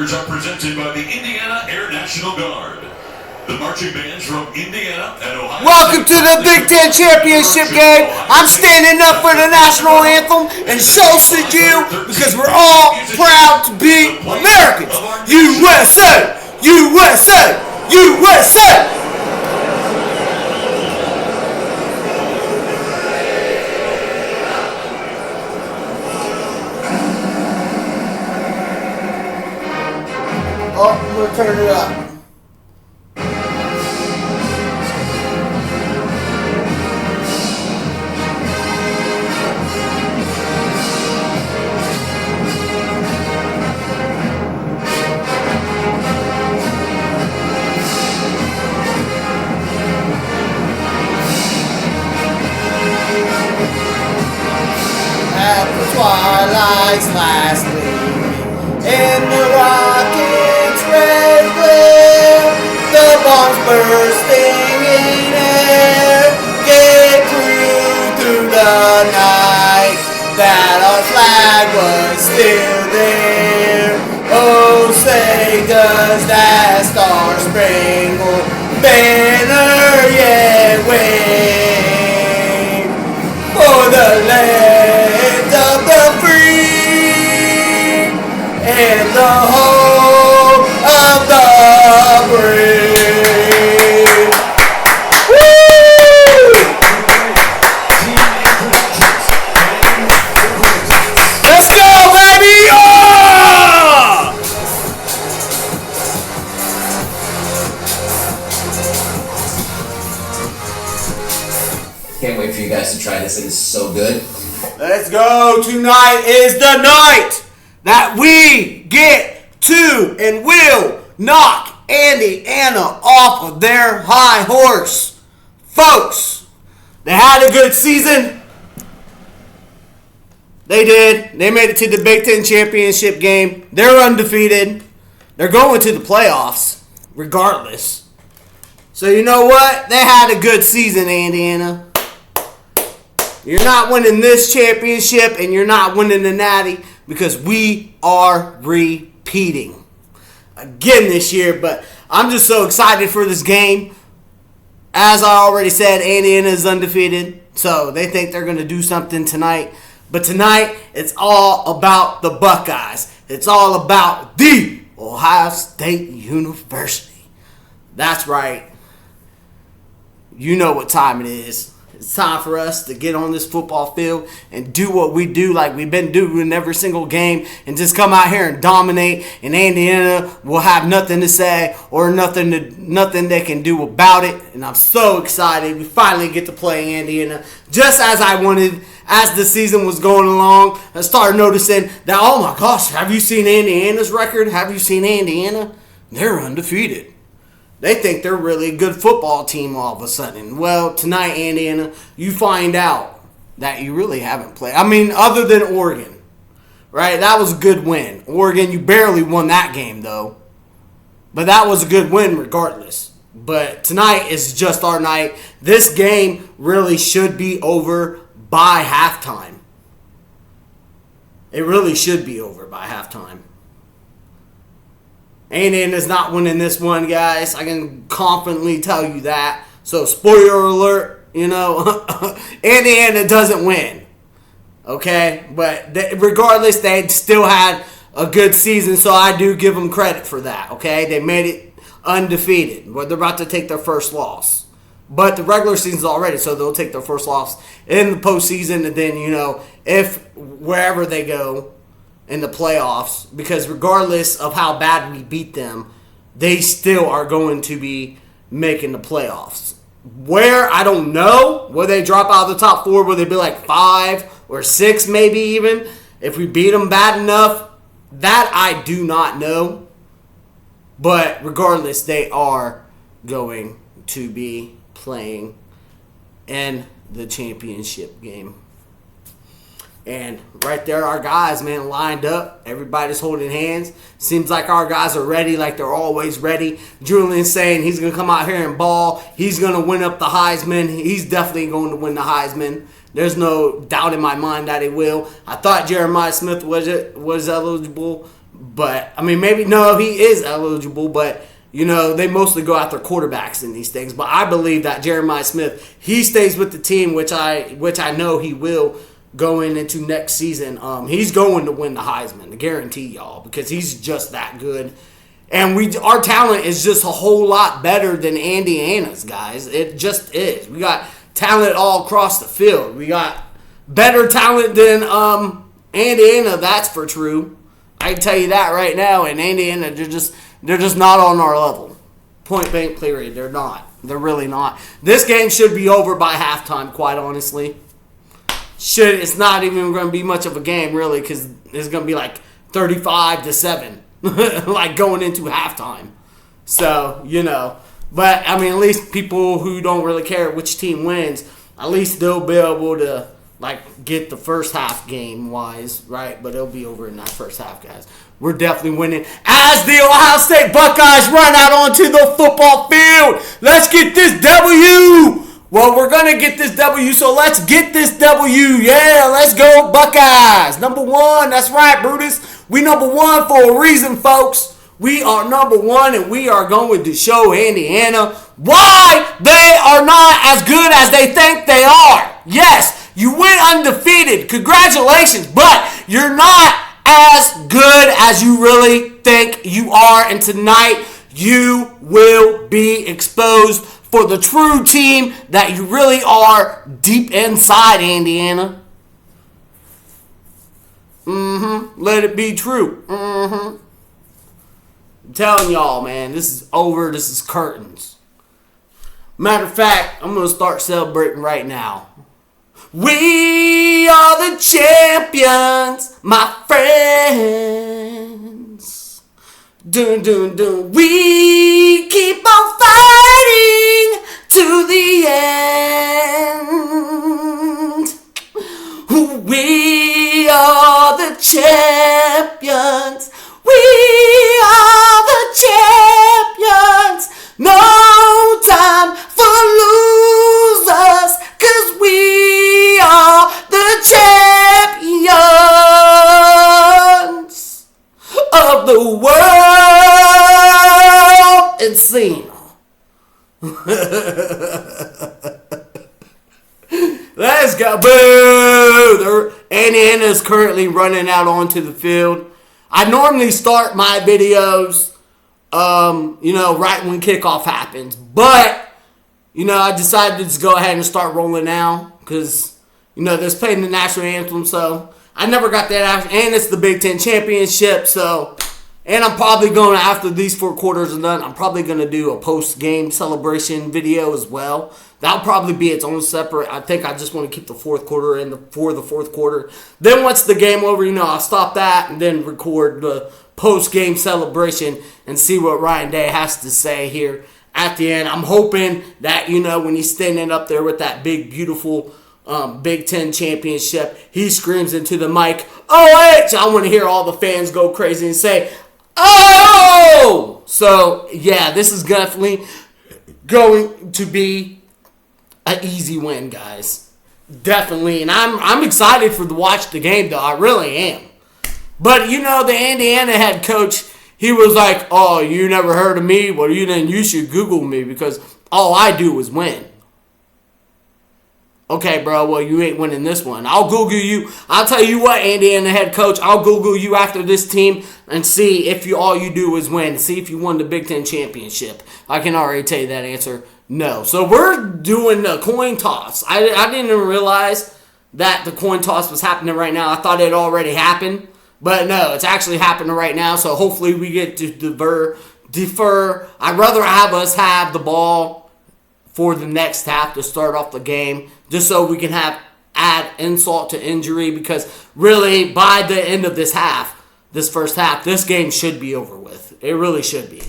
Are presented by the Indiana Air National Guard. The marching bands from Indiana and Ohio. Welcome to the Big Ten Championship game. I'm standing up for the national anthem, and so should you, because we're all proud to be Americans. USA! USA! USA! Oh, I'm going to turn it up. At the twilight's last gleaming, in the rocket's red glare, the bombs bursting in air, get through the night, that our flag was still there. Oh, say does that star-spangled banner yet wave for the land of the free and the home of the brave. Woo! Let's go, baby! Oh! Can't wait for you guys to try this. It is so good. Let's go. Tonight is the night that we get to and will knock Indiana off of their high horse. Folks, they had a good season. They did. They made it to the Big Ten Championship game. They're undefeated. They're going to the playoffs regardless. So you know what? They had a good season, Indiana. You're not winning this championship, and you're not winning the Natty because we are repeating again this year. But I'm just so excited for this game. As I already said, Indiana is undefeated, so they think they're going to do something tonight. But tonight, it's all about the Buckeyes. It's all about the Ohio State University. That's right. You know what time it is. It's time for us to get on this football field and do what we do like we've been doing every single game and just come out here and dominate, and Indiana will have nothing to say or nothing they can do about it. And I'm so excited. We finally get to play Indiana just as I wanted. As the season was going along, I started noticing that, oh my gosh, have you seen Indiana's record? Have you seen Indiana? They're undefeated. They think they're really a good football team all of a sudden. Well, tonight, Indiana, you find out that you really haven't played. I mean, other than Oregon, right? That was a good win. Oregon, you barely won that game, though. But that was a good win regardless. But tonight is just our night. This game really should be over by halftime. It really should be over by halftime. Indiana's not winning this one, guys. I can confidently tell you that. So, spoiler alert, Indiana doesn't win. Okay? But regardless, they still had a good season, so I do give them credit for that. Okay? They made it undefeated. But they're about to take their first loss. But the regular season's already, so they'll take their first loss in the postseason, and then, if wherever they go in the playoffs, because regardless of how bad we beat them, they still are going to be making the playoffs. Where, I don't know. Will they drop out of the top four? Will they be like 5 or 6 maybe even? If we beat them bad enough, that I do not know. But regardless, they are going to be playing in the championship game. And right there, our guys, man, lined up. Everybody's holding hands. Seems like our guys are ready, like they're always ready. Julian's saying he's going to come out here and ball. He's going to win up the Heisman. He's definitely going to win the Heisman. There's no doubt in my mind that he will. I thought Jeremiah Smith was eligible, But, I mean, maybe, no, he is eligible, but, you know, they mostly go after quarterbacks in these things. But I believe that Jeremiah Smith, he stays with the team, which I know he will going into next season. He's going to win the Heisman, I guarantee y'all, because he's just that good. And our talent is just a whole lot better than Indiana's, guys. It just is. We got talent all across the field. We got better talent than Indiana, that's for true. I can tell you that right now. And Indiana, they're just not on our level. Point blank period. They're not. They're really not. This game should be over by halftime, quite honestly. It's not even going to be much of a game, really, because it's going to be like 35-7, like going into halftime. So, you know. But, I mean, at least people who don't really care which team wins, at least they'll be able to, like, get the first half game-wise, right? But it'll be over in that first half, guys. We're definitely winning. As the Ohio State Buckeyes run out onto the football field, let's get this W. Well, we're going to get this W, so let's get this W. Yeah, let's go Buckeyes. Number one, that's right, Brutus. We number one for a reason, folks. We are number one, and we are going to show Indiana why they are not as good as they think they are. Yes, you went undefeated. Congratulations, but you're not as good as you really think you are. And tonight, you will be exposed for the true team that you really are deep inside, Indiana. Let it be true. I'm telling y'all, man, this is over. This is curtains. Matter of fact, I'm going to start celebrating right now. We are the champions, my friends. Dun, dun, dun. We keep on fighting to the end. We are the champions. We are the champions. No time for losers, 'cause we are the champions of the world and scene. Let's go. Boo! Indiana is currently running out onto the field. I normally start my videos, right when kickoff happens. But, I decided to just go ahead and start rolling now. Because, they're playing the national anthem. So, I never got that. And it's the Big Ten Championship. So, and I'm probably going, after these 4 quarters are done, I'm probably going to do a post-game celebration video as well. That'll probably be its own separate. I think I just want to keep the fourth quarter in for the fourth quarter. Then once the game over, I'll stop that and then record the post-game celebration and see what Ryan Day has to say here at the end. I'm hoping that, when he's standing up there with that big, beautiful Big Ten championship, he screams into the mic, OH! I want to hear all the fans go crazy and say, oh! So, yeah, this is definitely going to be an easy win, guys. Definitely. And I'm excited to watch the game, though. I really am. But, the Indiana head coach, he was like, oh, you never heard of me? Well, then you should Google me because all I do is win. Okay, bro, well, you ain't winning this one. I'll Google you. I'll tell you what, Indiana head coach, I'll Google you after this team and see if all you do is win. See if you won the Big Ten championship. I can already tell you that answer. No. So we're doing the coin toss. I didn't even realize that the coin toss was happening right now. I thought it already happened. But no, it's actually happening right now. So hopefully we get to defer. I'd rather have us have the ball for the next half to start off the game. Just so we can add insult to injury. Because really, by the end of this first half, this game should be over with. It really should be.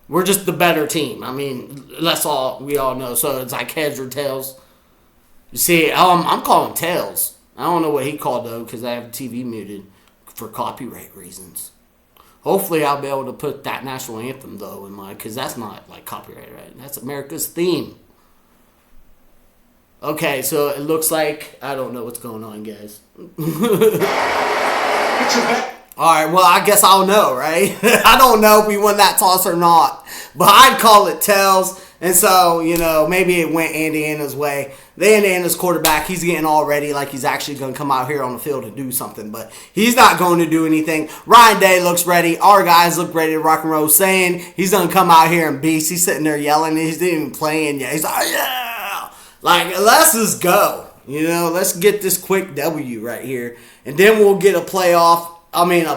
We're just the better team. I mean, that's all we all know. So it's like heads or tails. You see, I'm calling tails. I don't know what he called, though, because I have TV muted for copyright reasons. Hopefully, I'll be able to put that national anthem, though, because that's not, like, copyright, right? That's America's theme. Okay, so it looks like I don't know what's going on, guys. All right, well, I guess I'll know, right? I don't know if we won that toss or not, but I'd call it tails. And so, maybe it went Indiana's way. The Indiana's quarterback, he's getting all ready like he's actually going to come out here on the field and do something, but he's not going to do anything. Ryan Day looks ready. Our guys look ready to rock and roll, saying he's going to come out here and beast. He's sitting there yelling. He's not even playing yet. He's like, yeah! Like, let's just go. Let's get this quick W right here. And then we'll get a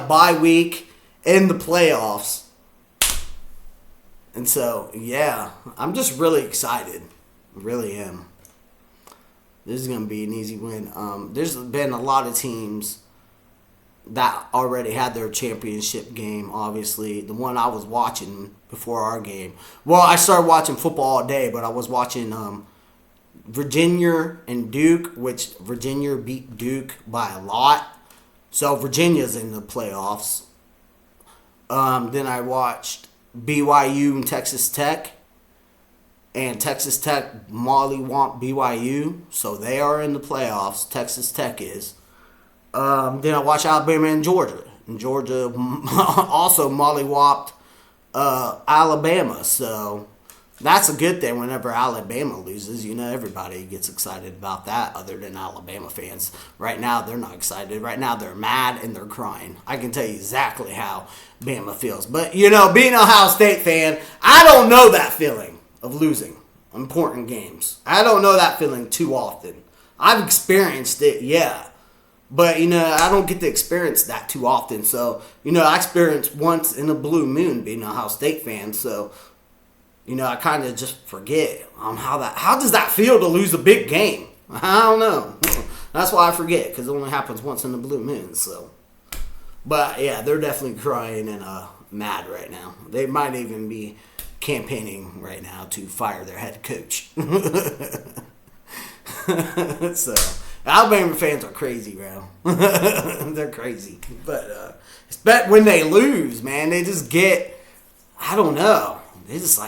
bye week in the playoffs. And so, yeah, I'm just really excited. I really am. This is going to be an easy win. There's been a lot of teams that already had their championship game, obviously. The one I was watching before our game. Well, I started watching football all day, but I was watching Virginia and Duke, which Virginia beat Duke by a lot. So Virginia's in the playoffs. Then I watched BYU and Texas Tech. And Texas Tech mollywomped BYU. So they are in the playoffs. Texas Tech is. Then I watched Alabama and Georgia. And Georgia also mollywopped Alabama. So that's a good thing whenever Alabama loses. Everybody gets excited about that other than Alabama fans. Right now, they're not excited. Right now, they're mad and they're crying. I can tell you exactly how Bama feels. But, being an Ohio State fan, I don't know that feeling of losing important games. I don't know that feeling too often. I've experienced it, yeah. But, I don't get to experience that too often. So, I experienced once in a blue moon being an Ohio State fan. So, I kind of just forget how does that feel to lose a big game? I don't know. That's why I forget, because it only happens once in the blue moon. So, but yeah, they're definitely crying and mad right now. They might even be campaigning right now to fire their head coach. So, Alabama fans are crazy, bro. They're crazy. But it's when they lose, man, they just get, I don't know. They just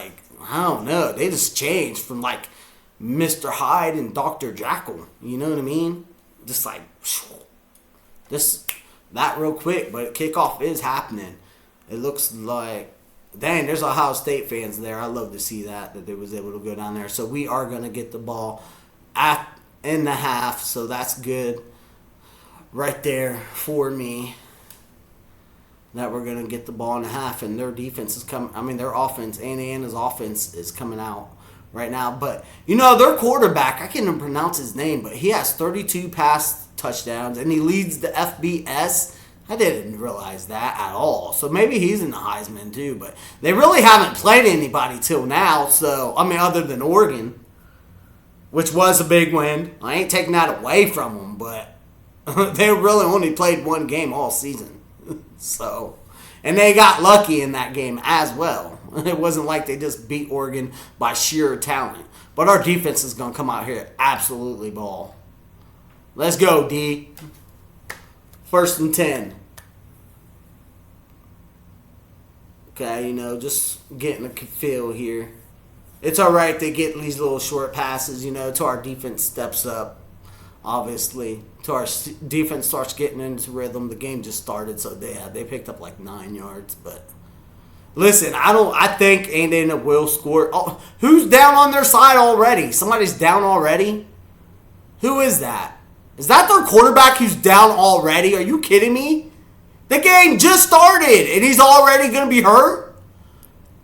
they just change from like Mr. Hyde and Dr. Jekyll. You know what I mean? Just like, that real quick. But kickoff is happening. It looks like, dang, there's Ohio State fans there. I love to see that they was able to go down there. So we are going to get the ball in the half. So that's good right there for me. That we're going to get the ball in the half, and their defense is coming. Their offense, Indiana's offense is coming out right now. But, their quarterback, I can't even pronounce his name, but he has 32 pass touchdowns, and he leads the FBS. I didn't realize that at all. So maybe he's in the Heisman too, but they really haven't played anybody till now. So, other than Oregon, which was a big win. I ain't taking that away from them, but they really only played one game all season. So, and they got lucky in that game as well. It wasn't like they just beat Oregon by sheer talent. But our defense is going to come out here and absolutely ball. Let's go, D. 1st and 10. Okay, just getting a feel here. It's all right they get these little short passes, till our defense steps up. Obviously, till our defense starts getting into rhythm. The game just started, so they picked up like 9 yards. But listen, I think Indiana will score. Oh, who's down on their side already? Somebody's down already? Who is that? Is that their quarterback who's down already? Are you kidding me? The game just started, and he's already going to be hurt?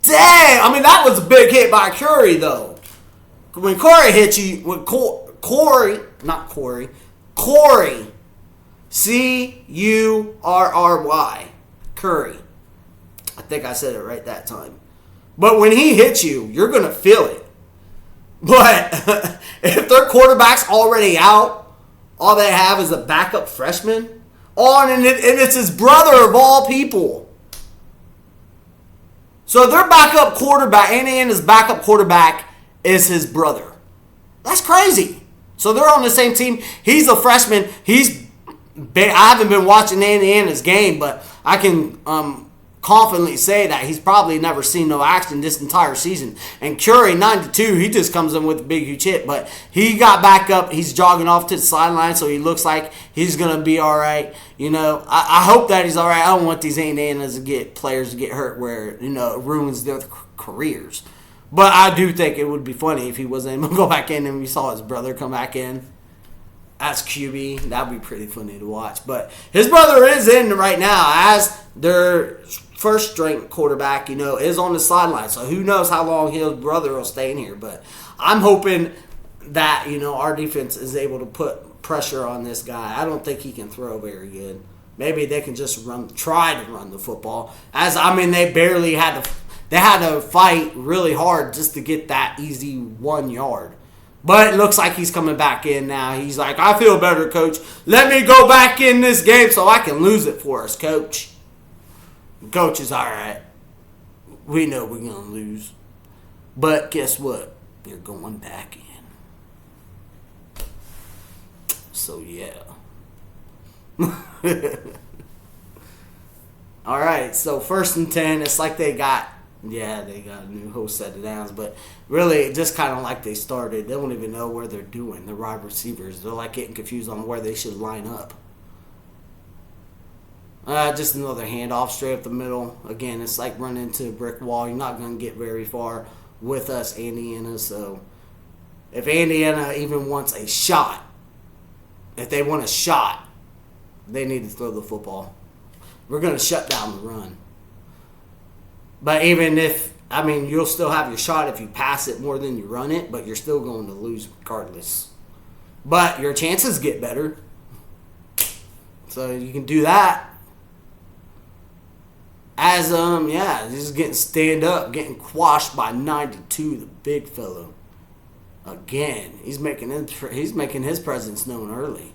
Dang! That was a big hit by Curry, though. When Corey hit you, Corey, Curry. Curry. I think I said it right that time. But when he hits you, you're going to feel it. But if their quarterback's already out, all they have is a backup freshman. And it's his brother of all people. So their backup quarterback, Indiana's backup quarterback, is his brother. That's crazy. So they're on the same team. He's a freshman. I haven't been watching Indiana's game, but I can confidently say that he's probably never seen no action this entire season. And Curry, 92, he just comes in with a big, huge hit. But he got back up. He's jogging off to the sideline, so he looks like he's going to be all right. I hope that he's all right. I don't want these Indianas to get players to get hurt where, it ruins their careers. But I do think it would be funny if he wasn't able to go back in and we saw his brother come back in as QB. That would be pretty funny to watch. But his brother is in right now as their first string quarterback, is on the sideline. So who knows how long his brother will stay in here. But I'm hoping that, our defense is able to put pressure on this guy. I don't think he can throw very good. Maybe they can just try to run the football. They barely had to fight really hard just to get that easy 1 yard. But it looks like he's coming back in now. He's like, I feel better, coach. Let me go back in this game so I can lose it for us, coach. Coach is all right. We know we're going to lose. But guess what? You're going back in. So, yeah. All right, so 1st and 10. It's like they got a new whole set of downs. But really, just kind of like they started. They don't even know where they're doing. The wide receivers. They're like getting confused on where they should line up. Just another handoff straight up the middle. Again, it's like running into a brick wall. You're not going to get very far with us, Indiana. So if Indiana even wants a shot, if they want a shot, they need to throw the football. We're going to shut down the run. But even if, you'll still have your shot if you pass it more than you run it, but you're still going to lose regardless. But your chances get better. So you can do that. Just getting stand up, getting quashed by 92, the big fellow. Again, he's making his presence known early.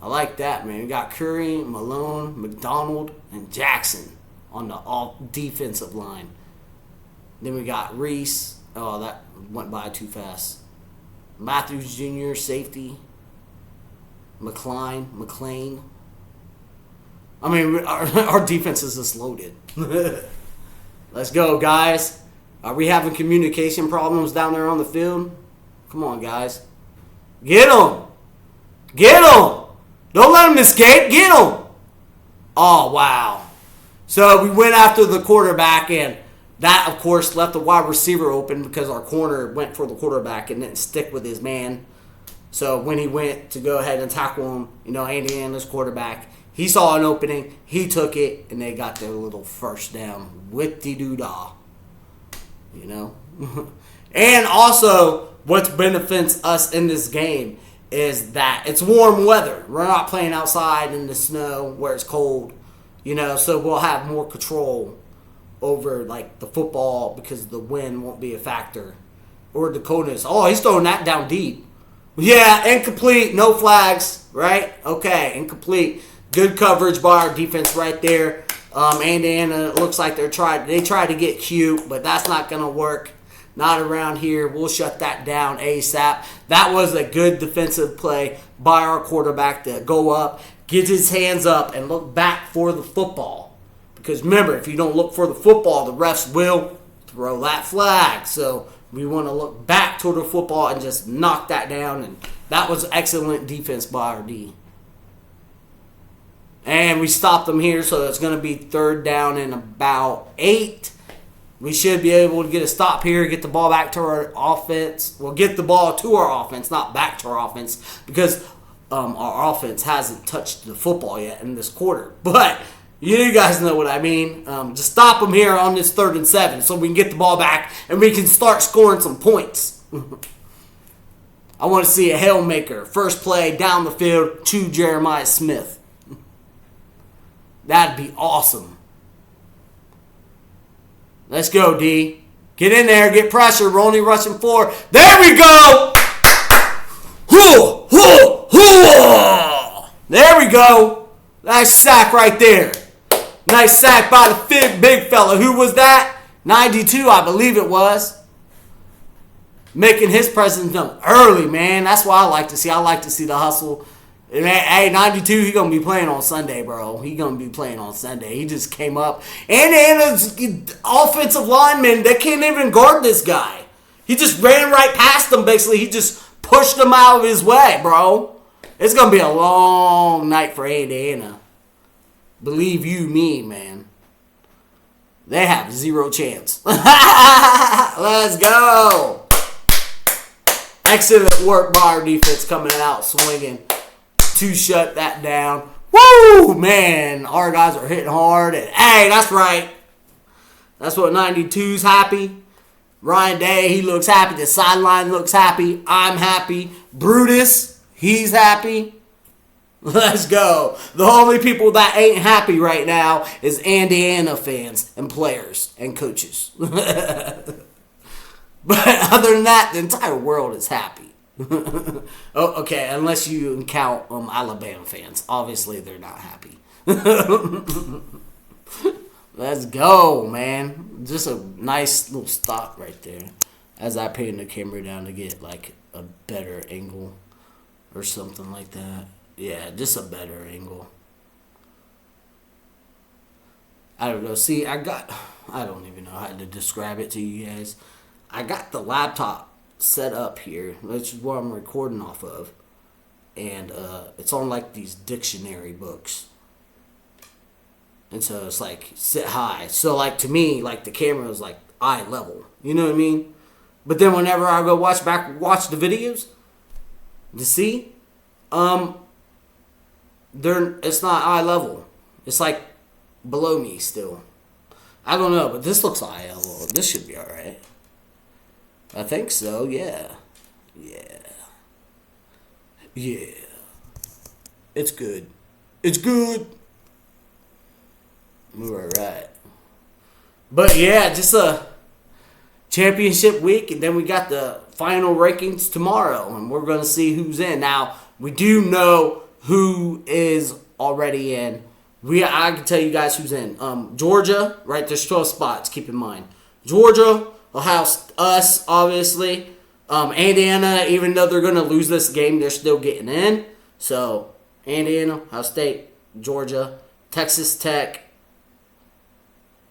I like that, man. We got Curry, Malone, McDonald, and Jackson on the all defensive line. Then we got Reese. Oh, that went by too fast. Matthews Jr., safety. McLean. Our defense is just loaded. Let's go, guys. Are we having communication problems down there on the field? Come on, guys. Get them. Don't let them escape. Get them. Oh, wow. So we went after the quarterback, and that, of course, left the wide receiver open because our corner went for the quarterback and didn't stick with his man. So when he went to go ahead and tackle him, Indiana's quarterback, he saw an opening, he took it, and they got their little first down with the doodah. And also, what benefits us in this game is that it's warm weather. We're not playing outside in the snow where it's cold, so we'll have more control over, the football because the wind won't be a factor. Or the coldness. Oh, he's throwing that down deep. Yeah, incomplete, no flags, right? Okay, incomplete. Good coverage by our defense right there. Indiana looks like they tried to get cute, but that's not going to work. Not around here. We'll shut that down ASAP. That was a good defensive play by our quarterback to go up, get his hands up, and look back for the football. Because remember, if you don't look for the football, the refs will throw that flag. So we want to look back toward the football and just knock that down. And that was excellent defense by our D. And we stopped them here, so it's going to be 3rd down and about 8. We should be able to get a stop here, get the ball back to our offense. Well, get the ball to our offense, not back to our offense, because our offense hasn't touched the football yet in this quarter. But you guys know what I mean. Just stop them here on this 3rd and 7 so we can get the ball back and we can start scoring some points. I want to see a Hail Maker. First play down the field to Jeremiah Smith. That'd be awesome. Let's go, D. Get in there. Get pressure. We're only rushing 4. There we go. There we go. Nice sack right there. Nice sack by the big fella. Who was that? 92, I believe it was. Making his presence known early, man. That's what I like to see. I like to see the hustle. And hey, 92, he going to be playing on Sunday, bro. He going to be playing on Sunday. He just came up. And offensive linemen, they can't even guard this guy. He just ran right past them, basically. He just pushed them out of his way, bro. It's going to be a long night for Indiana. Believe you me, man. They have zero chance. Let's go. Excellent work by our defense coming out swinging to shut that down. Woo, man. Our guys are hitting hard. And hey, that's right. That's what 92's happy. Ryan Day, he looks happy. The sideline looks happy. I'm happy. Brutus, he's happy. Let's go. The only people that ain't happy right now is Indiana fans and players and coaches. But other than that, the entire world is happy. Oh, okay, unless you count Alabama fans. Obviously, they're not happy. Let's go, man. Just a nice little stop right there. As I pan the camera down to get like a better angle or something like that. Yeah, just a better angle. I don't know. See, I don't even know how to describe it to you guys. I got the laptop set up here, which is what I'm recording off of. And it's on like these dictionary books. And so it's like sit high. So like to me, like the camera is like eye level. You know what I mean? But then whenever I go watch the videos to see, it's not eye level. It's like below me still. I don't know, but this looks eye level. This should be alright. I think so, yeah. Yeah. Yeah. It's good. It's good. We're alright. But yeah, just a championship week, and then we got the final rankings tomorrow, and we're going to see who's in. Now, we do know who is already in. I can tell you guys who's in. Georgia, right? There's 12 spots. Keep in mind, Georgia, Ohio, us, obviously. Indiana, even though they're going to lose this game, they're still getting in. So Indiana, Ohio State, Georgia, Texas Tech,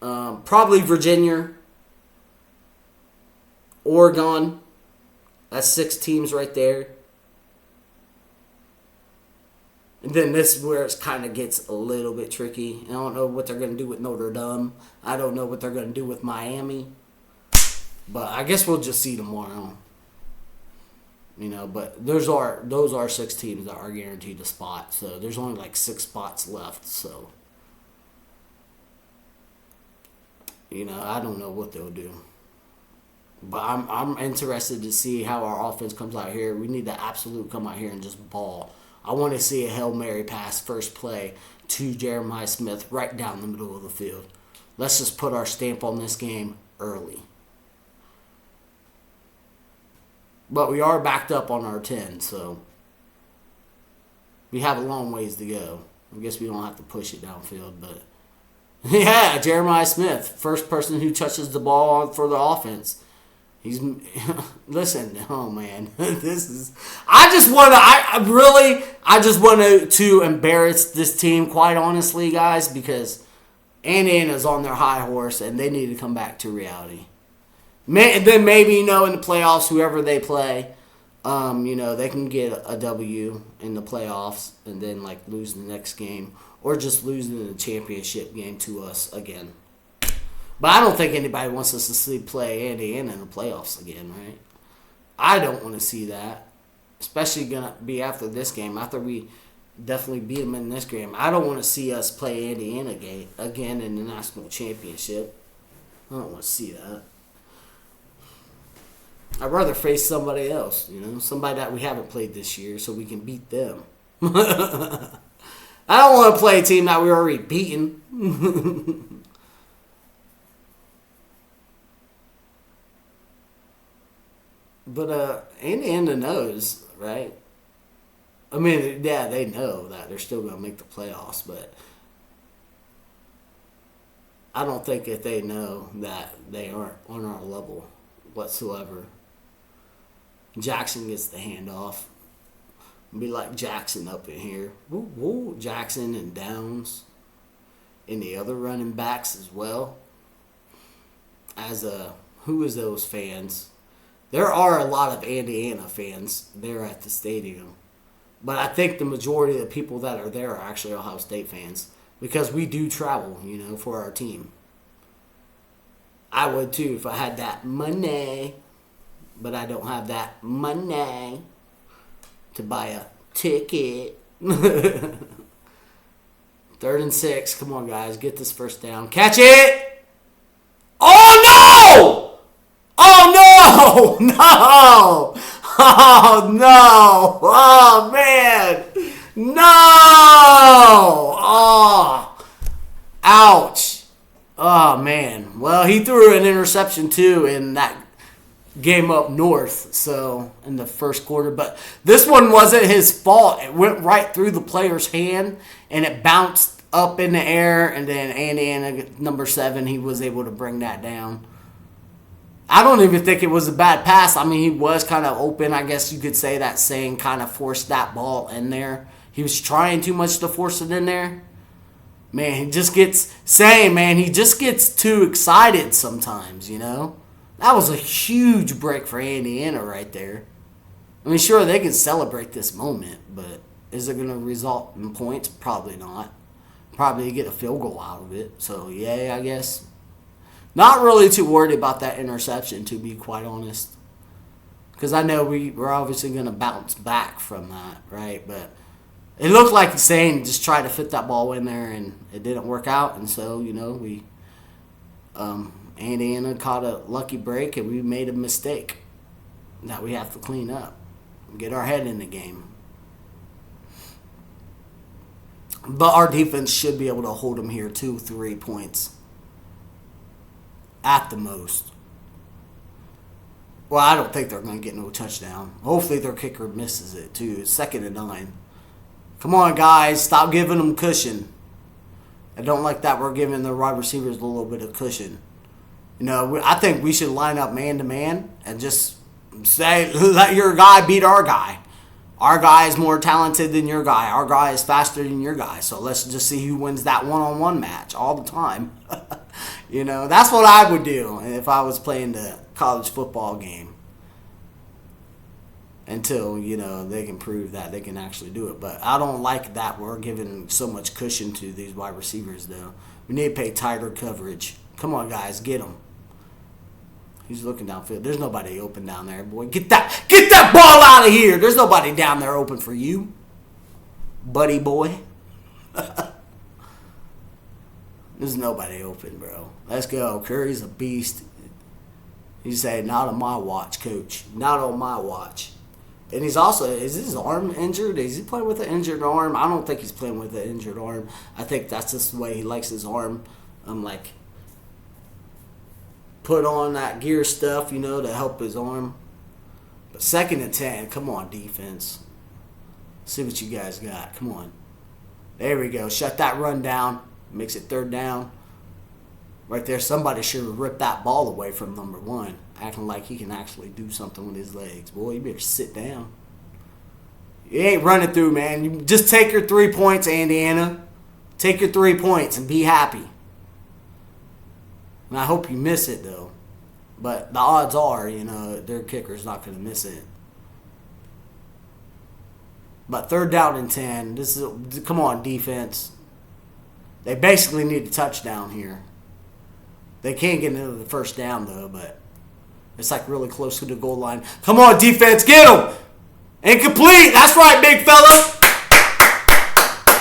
probably Virginia, Oregon. That's 6 teams right there. And then this is where it kind of gets a little bit tricky. I don't know what they're going to do with Notre Dame. I don't know what they're going to do with Miami. But I guess we'll just see tomorrow. You know, but those are 6 teams that are guaranteed a spot. So there's only like 6 spots left. So, you know, I don't know what they'll do. But I'm interested to see how our offense comes out here. We need to absolute come out here and just ball. I want to see a Hail Mary pass first play to Jeremiah Smith right down the middle of the field. Let's just put our stamp on this game early. But we are backed up on our 10, so we have a long ways to go. I guess we don't have to push it downfield, but yeah, Jeremiah Smith, first person who touches the ball for the offense. He's listen. Oh man, this is. I just want to embarrass this team, quite honestly, guys, because Indiana's on their high horse and they need to come back to reality. Then maybe, you know, in the playoffs, whoever they play, you know, they can get a W in the playoffs and then like lose the next game or just lose in the championship game to us again. But I don't think anybody wants us to play Indiana in the playoffs again, right? I don't want to see that. Especially going to be after this game. After we definitely beat them in this game. I don't want to see us play Indiana again in the national championship. I don't want to see that. I'd rather face somebody else, you know? Somebody that we haven't played this year so we can beat them. I don't want to play a team that we're already beaten. But Indiana knows, right? I mean, yeah, they know that they're still going to make the playoffs, but I don't think that they know that they aren't on our level whatsoever. Jackson gets the handoff. Be like Jackson up in here. Woo, woo. Jackson and Downs. And the other running backs as well. Who is those fans? There are a lot of Indiana fans there at the stadium. But I think the majority of the people that are there are actually Ohio State fans. Because we do travel, for our team. I would too if I had that money. But I don't have that money to buy a ticket. 3rd and 6. Come on, guys. Get this first down. Catch it! Oh, no! Oh, no! No! Oh, no! Oh, man! No! Oh! Ouch! Oh, man. Well, he threw an interception, too, in that game up north, so in the first quarter. But this one wasn't his fault. It went right through the player's hand, and it bounced up in the air, and then Indiana, number 7, he was able to bring that down. I don't even think it was a bad pass. I mean, he was kind of open. I guess you could say that saying kind of forced that ball in there. He was trying too much to force it in there. Man, he just gets too excited sometimes, That was a huge break for Indiana right there. I mean, sure, they can celebrate this moment, but is it going to result in points? Probably not. Probably get a field goal out of it. So, yeah, I guess. Not really too worried about that interception, to be quite honest. Because I know we're obviously going to bounce back from that, right? But it looked like Zane just tried to fit that ball in there, and it didn't work out. And so, we... Indiana caught a lucky break, and we made a mistake that we have to clean up. Get our head in the game. But our defense should be able to hold them here 2-3 points. At the most. Well, I don't think they're going to get no touchdown. Hopefully their kicker misses it, too. It's 2nd and 9. Come on, guys. Stop giving them cushion. I don't like that we're giving the wide receivers a little bit of cushion. I think we should line up man-to-man and just say, let your guy beat our guy. Our guy is more talented than your guy. Our guy is faster than your guy. So let's just see who wins that one-on-one match all the time. That's what I would do if I was playing the college football game. Until, they can prove that they can actually do it. But I don't like that we're giving so much cushion to these wide receivers, though. We need to pay tighter coverage. Come on, guys, get him. He's looking downfield. There's nobody open down there, boy. Get that ball out of here. There's nobody down there open for you, buddy boy. There's nobody open, bro. Let's go. Curry's a beast. He said, not on my watch, coach. Not on my watch. And is his arm injured? Is he playing with an injured arm? I don't think he's playing with an injured arm. I think that's just the way he likes his arm. Put on that gear stuff, to help his arm. But 2nd and 10, come on, defense. See what you guys got. Come on. There we go. Shut that run down. Makes it 3rd down. Right there, somebody should have ripped that ball away from number 1. Acting like he can actually do something with his legs. Boy, you better sit down. You ain't running through, man. You just take your 3 points, Indiana. Take your 3 points and be happy. And I hope you miss it, though. But the odds are, their kicker's not going to miss it. But 3rd down and 10. Come on, defense. They basically need a touchdown here. They can't get into the 1st down, though, but it's really close to the goal line. Come on, defense, get him! Incomplete! That's right, big fella!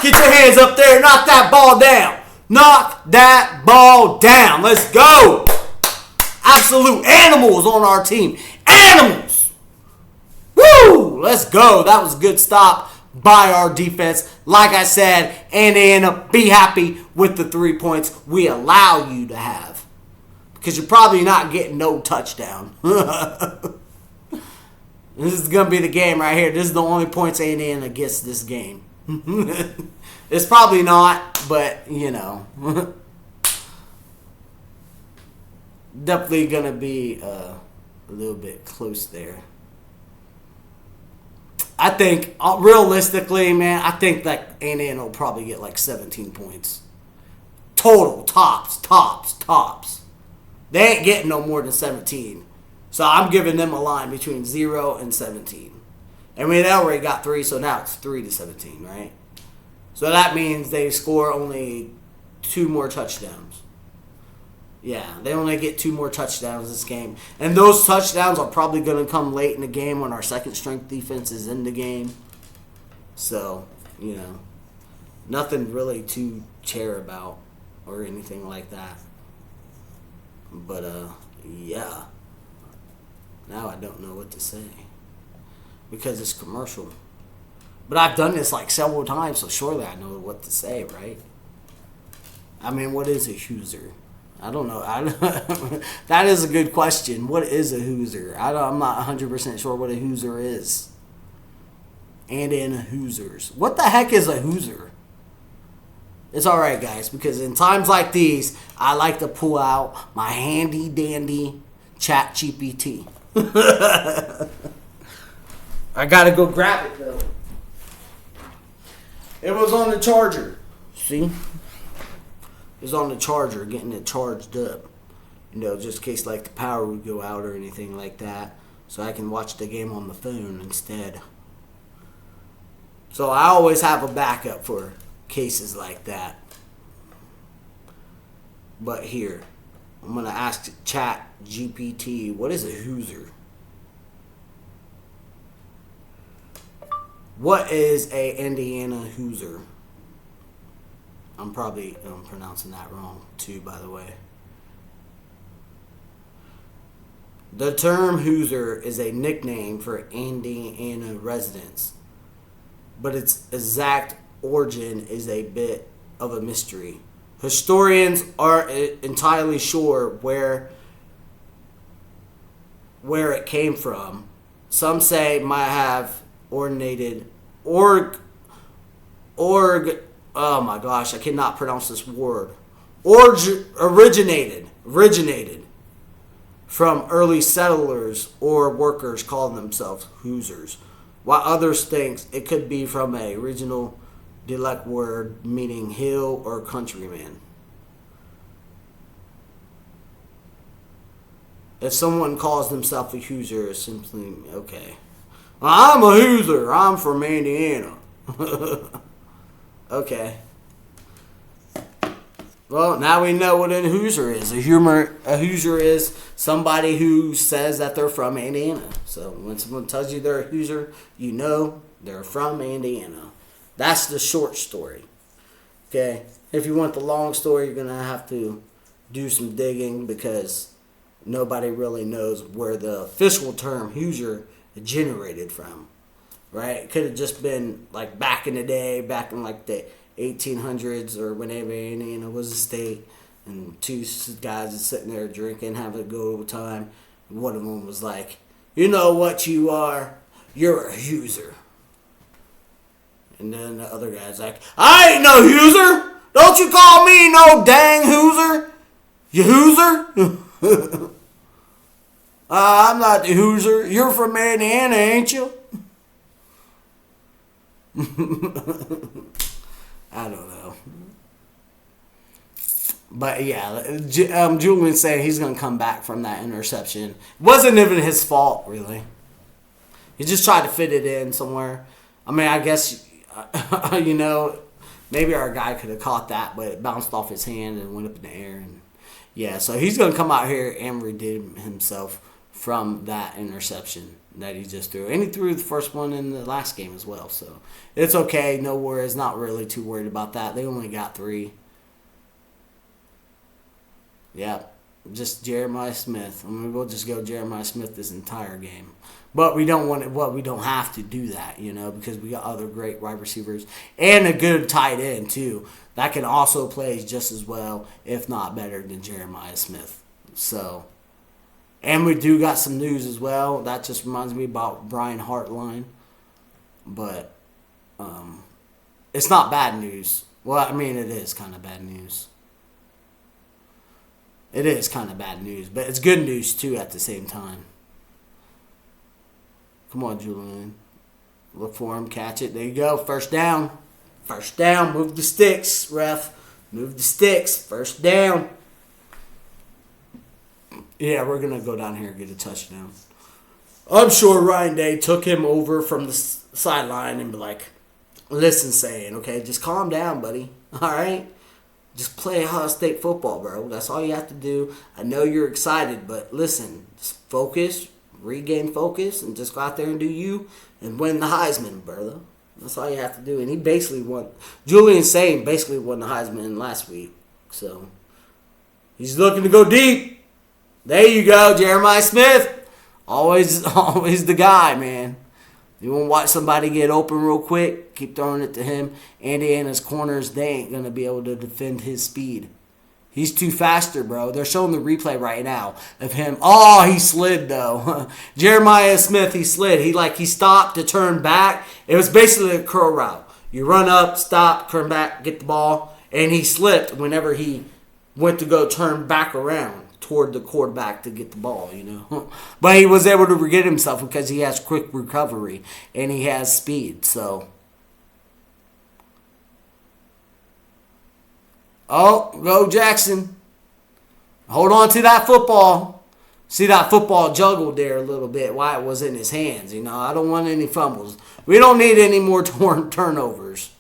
Get your hands up there, knock that ball down. Knock that ball down. Let's go. Absolute animals on our team. Animals. Woo! Let's go. That was a good stop by our defense. Like I said, Indiana, be happy with the 3 points we allow you to have. Because you're probably not getting no touchdown. This is going to be the game right here. This is the only points Indiana gets this game. It's probably not, but, definitely going to be a little bit close there. I think, realistically, man, I think that Indiana will probably get like 17 points. Total, tops. They ain't getting no more than 17. So I'm giving them a line between 0 and 17. And they already got 3, so now it's 3 to 17, right? So that means they score only 2 more touchdowns. Yeah, they only get 2 more touchdowns this game. And those touchdowns are probably going to come late in the game when our second-string defense is in the game. So, nothing really to cheer about or anything like that. But, yeah. Now I don't know what to say. Because it's commercial. But I've done this like several times, so surely I know what to say, right? I mean, what is a Hoosier? I don't know. That is a good question. What is a Hoosier? I'm not 100% sure what a Hoosier is. And in Hoosiers. What the heck is a Hoosier? It's alright, guys, because in times like these, I like to pull out my handy-dandy chat GPT. I gotta go grab it, though. It was on the charger. See? It was on the charger, getting it charged up. Just in case like the power would go out or anything like that. So I can watch the game on the phone instead. So I always have a backup for cases like that. But here, I'm going to ask Chat GPT, what is a Hoosier? What is a Indiana Hoosier? I'm probably pronouncing that wrong too, by the way. The term Hoosier is a nickname for Indiana residents, but its exact origin is a bit of a mystery. Historians aren't entirely sure where it came from. Some say it might have originated. Oh my gosh, I cannot pronounce this word. Originated from early settlers or workers calling themselves Hoosiers, while others think it could be from a original dialect word meaning hill or countryman. If someone calls themselves a Hoosier, it's simply okay. I'm a Hoosier. I'm from Indiana. Okay. Well, now we know what a Hoosier is. A Hoosier is somebody who says that they're from Indiana. So when someone tells you they're a Hoosier, you know they're from Indiana. That's the short story. Okay? If you want the long story, you're going to have to do some digging because nobody really knows where the official term Hoosier generated from. Right? It could have just been like back in the day, back in like the 1800s or whenever Indiana was a state, and 2 guys are sitting there drinking, having a good old time. And one of them was like, "You know what you are? You're a Hoosier." And then the other guy's like, "I ain't no Hoosier. Don't you call me no dang Hoosier. You Hoosier?" I'm not the Hoosier. You're from Indiana, ain't you? I don't know. But yeah, Julian's saying he's going to come back from that interception. It wasn't even his fault, really. He just tried to fit it in somewhere. I mean, I guess, maybe our guy could have caught that, but it bounced off his hand and went up in the air. And yeah, so he's going to come out here and redeem himself from that interception that he just threw. And he threw the first one in the last game as well. So it's okay. No worries. Not really too worried about that. They only got 3. Yeah, just Jeremiah Smith. I mean, we'll just go Jeremiah Smith this entire game. But we don't want it. Well, we don't have to do that, because we got other great wide receivers and a good tight end too that can also play just as well, if not better, than Jeremiah Smith. So, and we do got some news as well. That just reminds me about Brian Hartline, but it's not bad news. Well, I mean, it is kind of bad news. It is kind of bad news, but it's good news too at the same time. Come on, Julian. Look for him, catch it. There you go. First down. First down. Move the sticks, ref. Move the sticks. First down. Yeah, we're going to go down here and get a touchdown. I'm sure Ryan Day took him over from the sideline and be like, listen, saying, okay, just calm down, buddy. All right? Just play Ohio State football, bro. That's all you have to do. I know you're excited, but listen, just focus, regain focus, and just go out there and do you and win the Heisman, brother. That's all you have to do. And he basically won. Julian Sain basically won the Heisman last week. So he's looking to go deep. There you go, Jeremiah Smith. Always the guy, man. You want to watch somebody get open real quick? Keep throwing it to him. Indiana's corners, they ain't going to be able to defend his speed. He's too faster, bro. They're showing the replay right now of him. Oh, he slid, though. Jeremiah Smith, he slid. He stopped to turn back. It was basically a curl route. You run up, stop, turn back, get the ball. And he slipped whenever he went to go turn back around toward the quarterback to get the ball, you know. But he was able to get himself because he has quick recovery and he has speed, so. Oh, go Jackson. Hold on to that football. See that football juggled there a little bit while it was in his hands, you know. I don't want any fumbles. We don't need any more turnovers,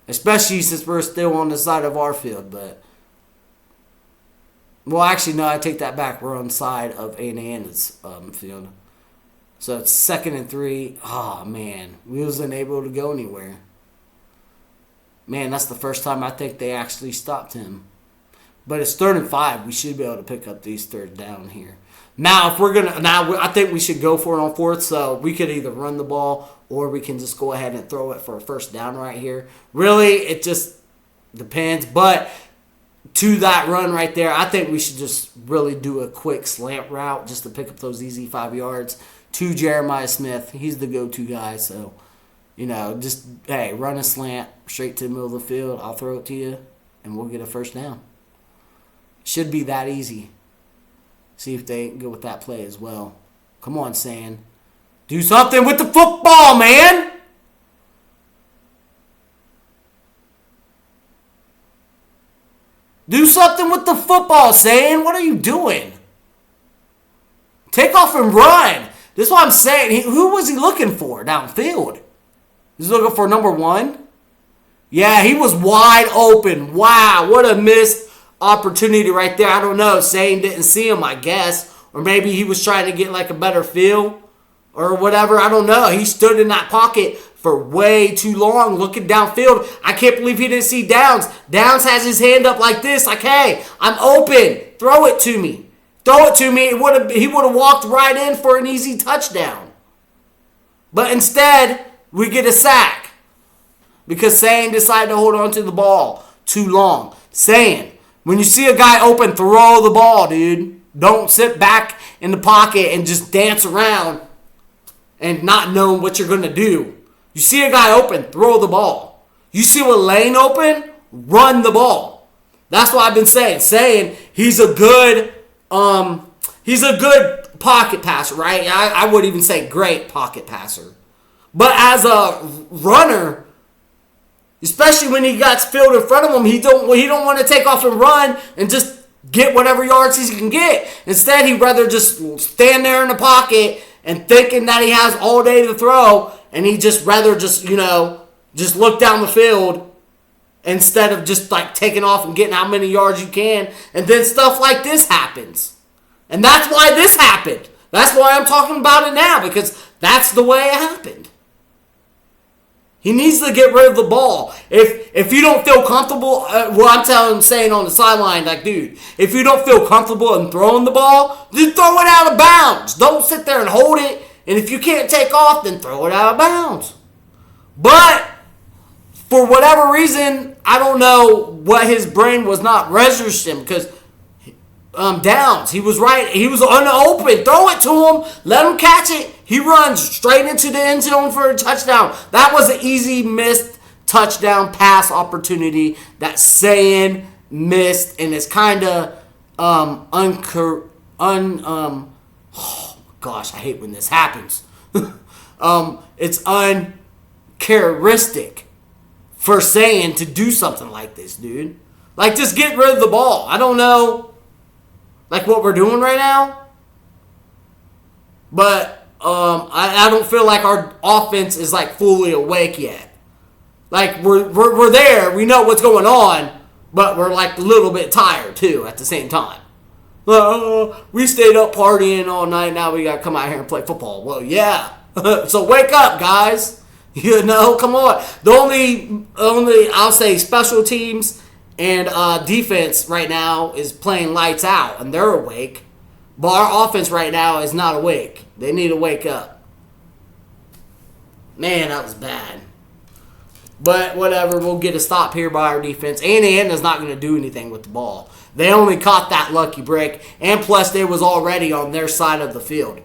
especially since we're still on the side of our field, but. Well, actually, no, I take that back. We're on the side of Indiana's field. So it's 2nd and 3. Oh, man. We wasn't able to go anywhere. Man, that's the first time I think they actually stopped him. But it's 3rd and 5. We should be able to pick up these third down here. Now, if we're going to... Now, I think we should go for it on 4th. So we could either run the ball or we can just go ahead and throw it for a first down right here. Really, it just depends. But... to that run right there, I think we should just really do a quick slant route just to pick up those easy 5 yards to Jeremiah Smith. He's the go-to guy, so, you know, just, hey, run a slant straight to the middle of the field. I'll throw it to you, and we'll get a first down. Should be that easy. See if they go with that play as well. Come on, San. Do something with the football, man! Do something with the football, Saying. What are you doing? Take off and run. This is what I'm saying. Who was he looking for downfield? He's looking for number 1? Yeah, he was wide open. Wow, what a missed opportunity right there. I don't know. Saying didn't see him, I guess. Or maybe he was trying to get like a better feel or whatever. I don't know. He stood in that pocket for way too long looking downfield. I can't believe he didn't see Downs. Downs has his hand up like this, like, hey, I'm open. Throw it to me. Throw it to me. He would have walked right in for an easy touchdown. But instead, we get a sack because Saying decided to hold on to the ball too long. Saying, when you see a guy open, throw the ball, dude. Don't sit back in the pocket and just dance around and not know what you're going to do. You see a guy open, throw the ball. You see a lane open, run the ball. That's what I've been saying. Saying he's a good pocket passer, right? I would even say great pocket passer. But as a runner, especially when he got field in front of him, he don't want to take off and run and just get whatever yards he can get. Instead, he'd rather just stand there in the pocket and thinking that he has all day to throw. And he just rather just look down the field instead of just like taking off and getting how many yards you can. And then stuff like this happens. And that's why this happened. That's why I'm talking about it now, because that's the way it happened. He needs to get rid of the ball. If you don't feel comfortable, saying on the sideline, like, dude, if you don't feel comfortable in throwing the ball, then throw it out of bounds. Don't sit there and hold it. And if you can't take off, then throw it out of bounds. But for whatever reason, I don't know what his brain was not registering, because Downs, he was right. He was unopened. Throw it to him. Let him catch it. He runs straight into the end zone for a touchdown. That was an easy missed touchdown pass opportunity that Saying missed, and it's kind of gosh, I hate when this happens. It's characteristic for saying to do something like this, dude. Like, just get rid of the ball. I don't know, like, what we're doing right now. But I don't feel like our offense is, like, fully awake yet. Like, we're there. We know what's going on. But we're, like, a little bit tired, too, at the same time. We stayed up partying all night. Now we got to come out here and play football. Well, yeah. So wake up, guys. You know, come on. The only I'll say special teams and defense right now is playing lights out, and they're awake. But our offense right now is not awake. They need to wake up. Man, that was bad. But whatever, we'll get a stop here by our defense. Indiana's not going to do anything with the ball. They only caught that lucky break, and plus they was already on their side of the field.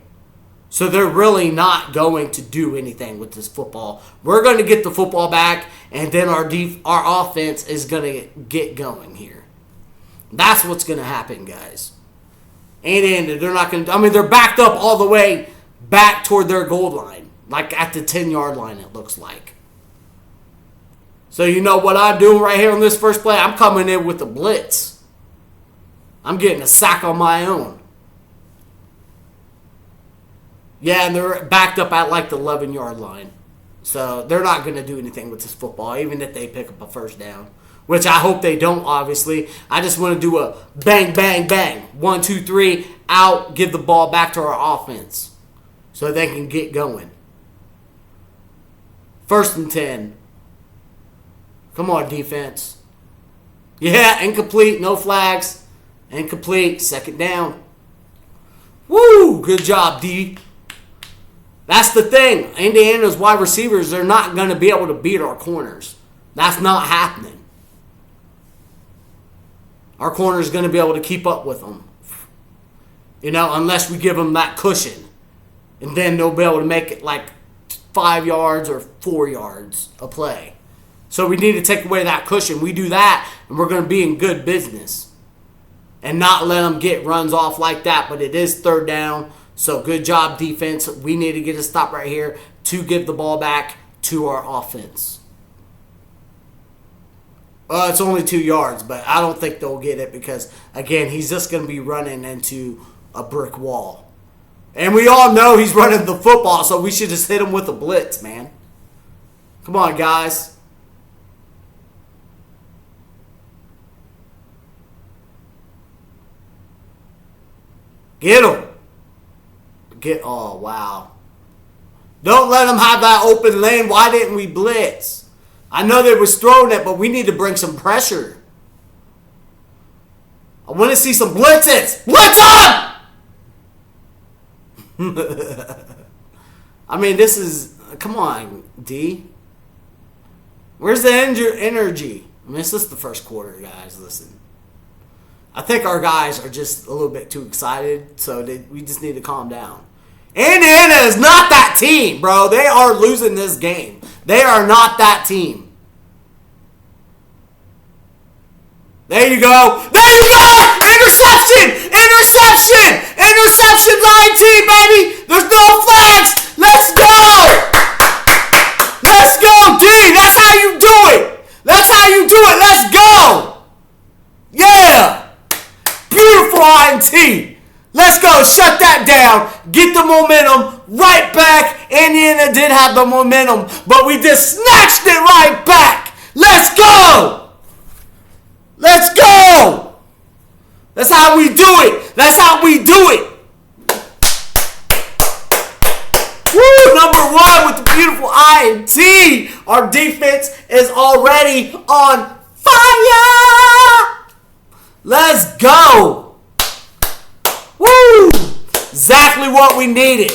So they're really not going to do anything with this football. We're going to get the football back, and then our offense is going to get going here. That's what's going to happen, guys. And they're not going to. I mean, they're backed up all the way back toward their goal line, like at the 10-yard line. It looks like. So you know what I'm doing right here on this first play? I'm coming in with the blitz. I'm getting a sack on my own. Yeah, and they're backed up at like the 11-yard line. So they're not going to do anything with this football, even if they pick up a first down. Which I hope they don't, obviously. I just want to do a bang, bang, bang. 1, 2, 3, out, give the ball back to our offense. So they can get going. 1st and 10. Come on, defense. Yeah, incomplete, no flags. Incomplete, 2nd down. Woo, good job, D. That's the thing. Indiana's wide receivers, they're not going to be able to beat our corners. That's not happening. Our corner's going to be able to keep up with them. You know, unless we give them that cushion. And then they'll be able to make it like 5 yards or 4 yards a play. So we need to take away that cushion. We do that, and we're going to be in good business. And not let them get runs off like that. But it is 3rd down. So good job, defense. We need to get a stop right here to give the ball back to our offense. It's only 2 yards, but I don't think they'll get it because, again, he's just going to be running into a brick wall. And we all know he's running the football, so we should just hit him with a blitz, man. Come on, guys. Get him. Oh, wow. Don't let them have that open lane. Why didn't we blitz? I know they was throwing it, but we need to bring some pressure. I want to see some blitzes. Blitz up! I mean, this is... Come on, D. Where's the energy? I mean, it's just the first quarter, guys. Listen. I think our guys are just a little bit too excited, so we just need to calm down. Indiana is not that team, bro. They are losing this game. They are not that team. There you go. There you go! Interception! Interception! Interception INT, baby! There's no flags! Let's go! Let's go, D! That's how you do it! That's how you do it! Let's go! Yeah! Beautiful INT! Let's go. Shut that down. Get the momentum right back. Indiana did have the momentum, but we just snatched it right back. Let's go. Let's go. That's how we do it. That's how we do it. Woo, number 1 with the beautiful INT. Our defense is already on fire. Let's go. Woo! Exactly what we needed.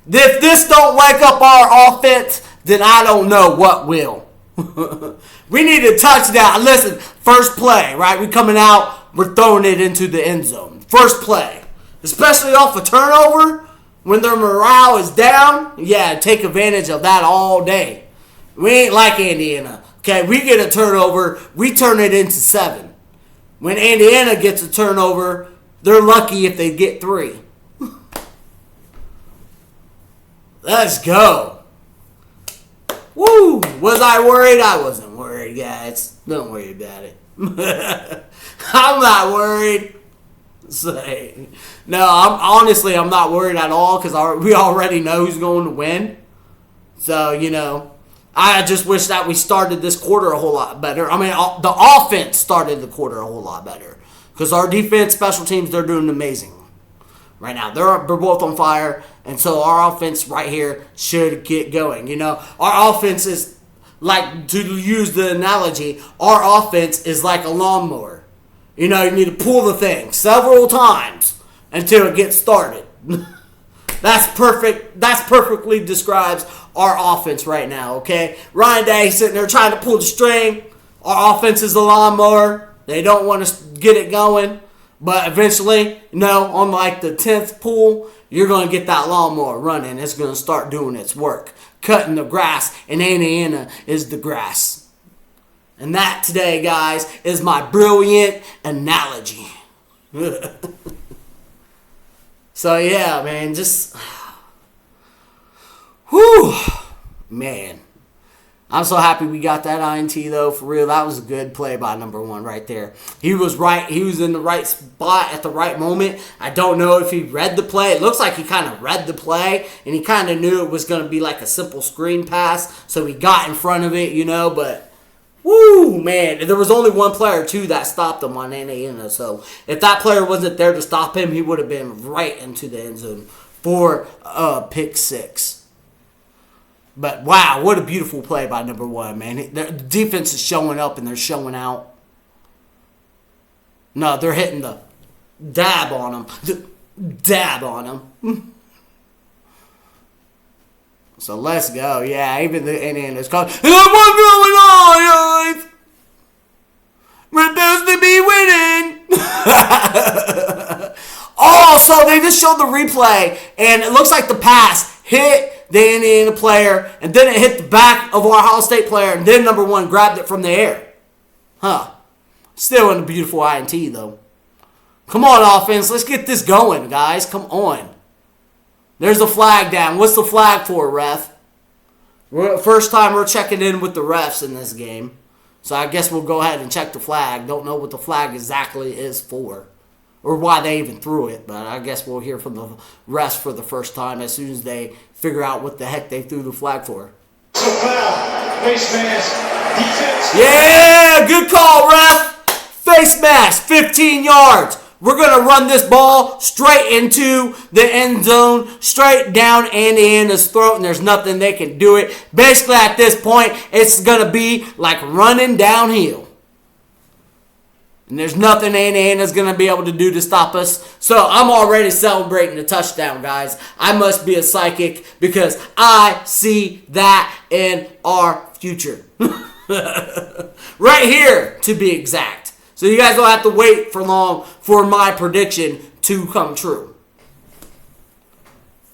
If this don't wake up our offense, then I don't know what will. We need a touchdown. Listen, first play, right? We coming out, we're throwing it into the end zone. First play. Especially off a turnover, when their morale is down, yeah, take advantage of that all day. We ain't like Indiana. Okay, we get a turnover, we turn it into 7. When Indiana gets a turnover, they're lucky if they get 3. Let's go. Woo! Was I worried? I wasn't worried, guys. Don't worry about it. I'm not worried. No, I'm not worried at all because we already know who's going to win. So, I just wish that we started this quarter a whole lot better. I mean, the offense started the quarter a whole lot better because our defense, special teams, they're doing amazing right now. They're both on fire, and so our offense right here should get going. Our offense is like, to use the analogy, our offense is like a lawnmower. You need to pull the thing several times until it gets started. That's perfect. That's perfectly describes our offense right now, okay? Ryan Day sitting there trying to pull the string. Our offense is a lawnmower. They don't want to get it going. But eventually, on like the 10th pull, you're going to get that lawnmower running. It's going to start doing its work. Cutting the grass, and Indiana is the grass. And that today, guys, is my brilliant analogy. So, yeah, man, just... Whew. Man. I'm so happy we got that INT, though, for real. That was a good play by number one right there. He was right. He was in the right spot at the right moment. I don't know if he read the play. It looks like he kind of read the play, and he kind of knew it was going to be like a simple screen pass, so he got in front of it, but... Woo, man. There was only one player, too, that stopped him on Indiana. So if that player wasn't there to stop him, he would have been right into the end zone for pick six. But, wow, what a beautiful play by number one, man. The defense is showing up and they're showing out. No, they're hitting the dab on him. Dab on him. So let's go. Yeah, even the Indiana's called. What's going on, guys? We're supposed to be winning. Oh, so they just showed the replay, and it looks like the pass hit the Indiana player, and then it hit the back of our OhioState player, and then number one grabbed it from the air. Huh. Still in a beautiful INT, though. Come on, offense. Let's get this going, guys. Come on. There's a flag down. What's the flag for, ref? First time we're checking in with the refs in this game. So I guess we'll go ahead and check the flag. Don't know what the flag exactly is for. Or why they even threw it. But I guess we'll hear from the refs for the first time as soon as they figure out what the heck they threw the flag for. So foul. Face mask. Defense. Yeah! Good call, ref! Face mask. 15 yards. We're going to run this ball straight into the end zone, straight down Indiana's throat, and there's nothing they can do it. Basically, at this point, it's going to be like running downhill. And there's nothing Indiana's going to be able to do to stop us. So I'm already celebrating the touchdown, guys. I must be a psychic because I see that in our future. Right here, to be exact. So you guys don't have to wait for long for my prediction to come true.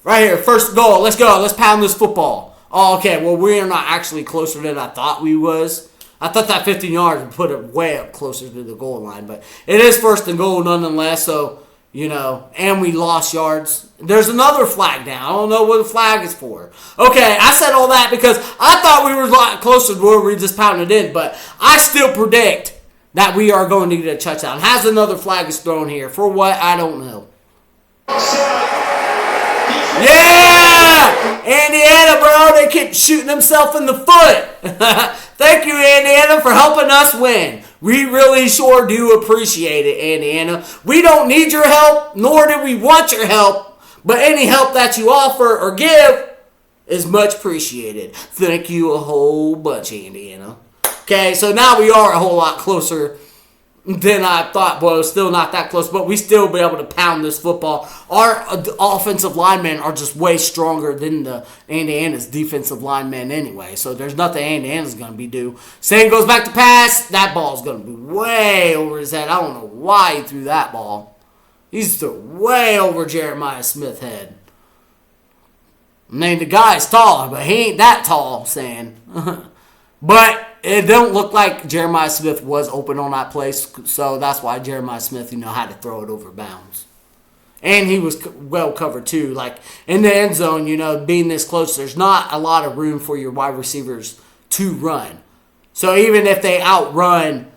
Right here, first goal. Let's go. Let's pound this football. Oh, okay. Well, we are not actually closer than I thought we was. I thought that 15 yards would put it way up closer to the goal line. But it is first and goal nonetheless. So, and we lost yards. There's another flag down. I don't know what the flag is for. Okay, I said all that because I thought we were a lot closer to where we just pounded in. But I still predict that we are going to get a touchdown. Has another flag is thrown here. For what? I don't know. Yeah! Indiana, bro. They keep shooting themselves in the foot. Thank you, Indiana, for helping us win. We really sure do appreciate it, Indiana. We don't need your help, nor do we want your help. But any help that you offer or give is much appreciated. Thank you a whole bunch, Indiana. Okay, so now we are a whole lot closer than I thought. Well, still not that close, but we still be able to pound this football. Our offensive linemen are just way stronger than the Indiana's defensive linemen anyway. So there's nothing Indiana's going to be due. Same goes back to pass. That ball's going to be way over his head. I don't know why he threw that ball. He's threw way over Jeremiah Smith's head. I mean, the guy's taller, but he ain't that tall, saying. But it don't look like Jeremiah Smith was open on that play, so that's why Jeremiah Smith, had to throw it over bounds. And he was well covered too. Like in the end zone, being this close, there's not a lot of room for your wide receivers to run. So even if they outrun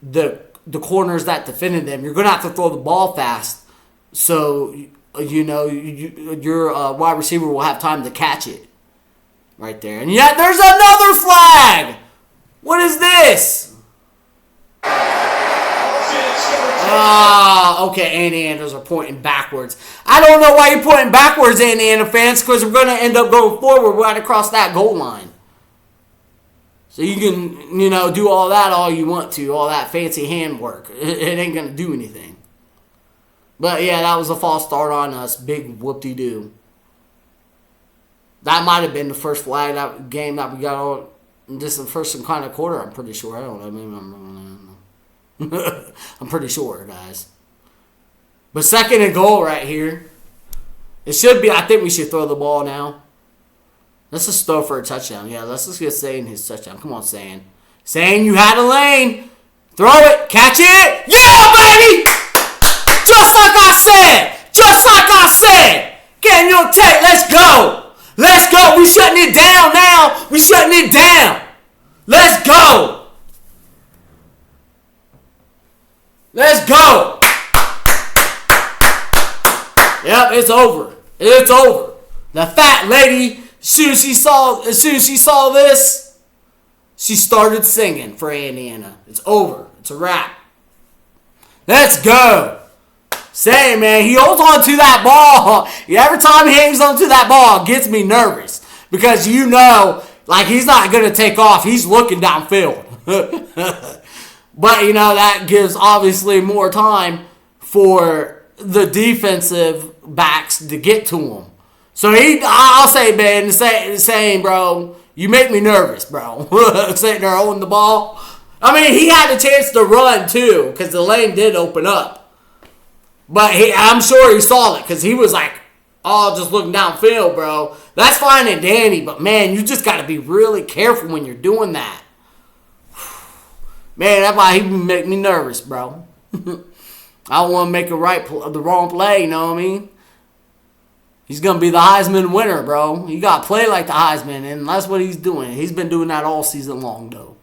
the corners that defended them, you're going to have to throw the ball fast. So, your wide receiver will have time to catch it right there. And yet there's another flag. What is this? Okay, Indiana's are pointing backwards. I don't know why you're pointing backwards, Indiana fans, because we're going to end up going forward right across that goal line. So you can, do all that all you want to, all that fancy handwork. It ain't going to do anything. But yeah, that was a false start on us. Big whoop-de-doo. That might have been the first flag that game that we got on. This is the first and kind of quarter, I'm pretty sure. I don't know. Maybe I'm pretty sure, guys. But second and goal right here. It should be. I think we should throw the ball now. Let's just throw for a touchdown. Yeah, let's just get Sane his touchdown. Come on, Sane. Sane, you had a lane. Throw it. Catch it. Yeah, baby! Just like I said. Just like I said. Getting your take. Let's go. Let's go. We shutting it down now. We shutting it down. Let's go. Let's go. Yep, it's over. It's over. The fat lady, as soon as she saw this, she started singing for Indiana. It's over. It's a wrap. Let's go. Say, man, he holds on to that ball. Every time he hangs on to that ball, it gets me nervous. Because he's not going to take off. He's looking downfield. But, that gives obviously more time for the defensive backs to get to him. So I'll say, man, saying, bro, you make me nervous, bro. Sitting there holding the ball. I mean, he had a chance to run, too, because the lane did open up. But I'm sure he saw it, because he was just looking downfield, bro. That's fine and dandy, but, man, you just got to be really careful when you're doing that. Man, that's why he make me nervous, bro. I don't want to make the wrong play, you know what I mean? He's going to be the Heisman winner, bro. You got to play like the Heisman, and that's what he's doing. He's been doing that all season long, though.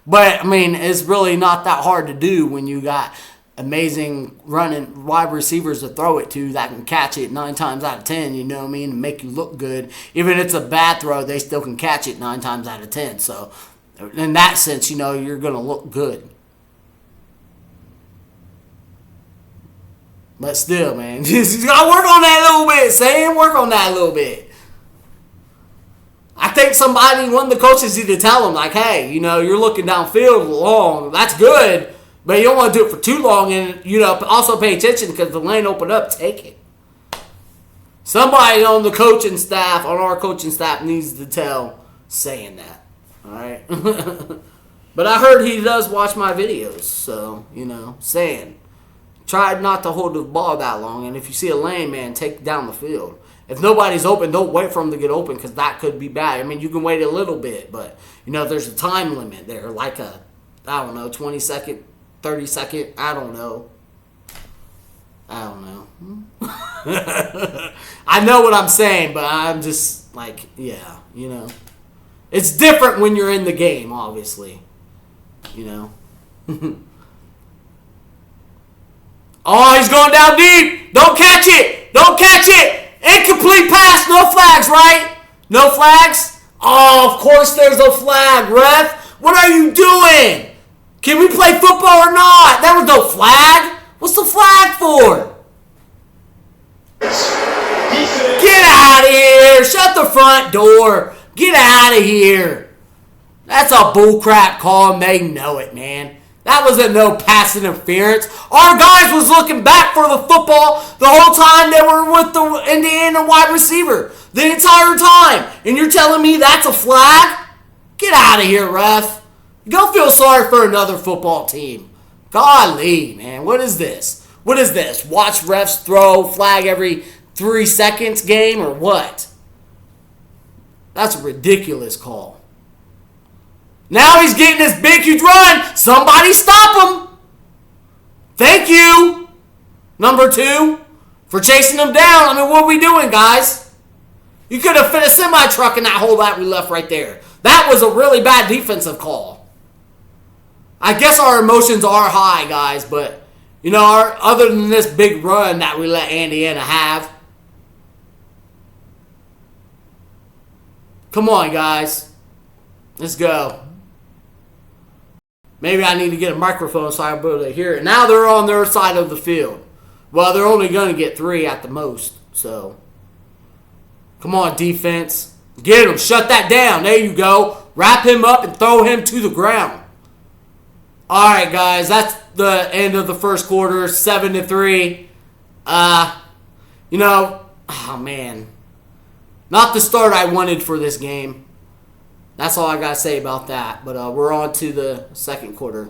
But, I mean, it's really not that hard to do when you got amazing running wide receivers to throw it to that can catch it 9 times out of 10, you know what I mean, and make you look good. Even if it's a bad throw, they still can catch it 9 times out of 10. So, in that sense, you're going to look good. But still, man, you got to work on that a little bit. Work on that a little bit. I think one of the coaches need to tell him, hey, you're looking downfield long. That's good, but you don't want to do it for too long. And, also pay attention because the lane opened up. Take it. Somebody on our coaching staff, needs to tell saying that. All right? But I heard he does watch my videos. So, saying. Try not to hold the ball that long, and if you see a lane, man, take down the field. If nobody's open, don't wait for him to get open because that could be bad. I mean, you can wait a little bit, but, there's a time limit there, 20-second, 30-second, I don't know. I know what I'm saying, but I'm just It's different when you're in the game, obviously. Oh, he's going down deep. Don't catch it. Don't catch it. Incomplete pass. No flags, right? No flags? Oh, of course there's a flag, ref. What are you doing? Can we play football or not? There was no flag. What's the flag for? Get out of here. Shut the front door. Get out of here. That's a bullcrap call, and they know it, man. That wasn't no pass interference. Our guys was looking back for the football the whole time they were with the Indiana wide receiver. The entire time. And you're telling me that's a flag? Get out of here, ref. Go feel sorry for another football team. Golly, man. What is this? What is this? Watch refs throw flag every 3 seconds game or what? That's a ridiculous call. Now he's getting this big, huge run. Somebody stop him. Thank you. Number 2. for chasing them down. I mean, what are we doing, guys? You could have fit a semi-truck in that hole that we left right there. That was a really bad defensive call. I guess our emotions are high, guys, but, you know, other than this big run that we let Indiana have. Come on, guys. Let's go. Maybe I need to get a microphone so I'll be able to hear it. Now they're on their side of the field. Well, they're only going to get 3 at the most, so. Come on, defense. Get him. Shut that down. There you go. Wrap him up and throw him to the ground. All right, guys. That's the end of the first quarter. 7-3. You know, oh, man. Not the start I wanted for this game. That's all I got to say about that. But we're on to the second quarter.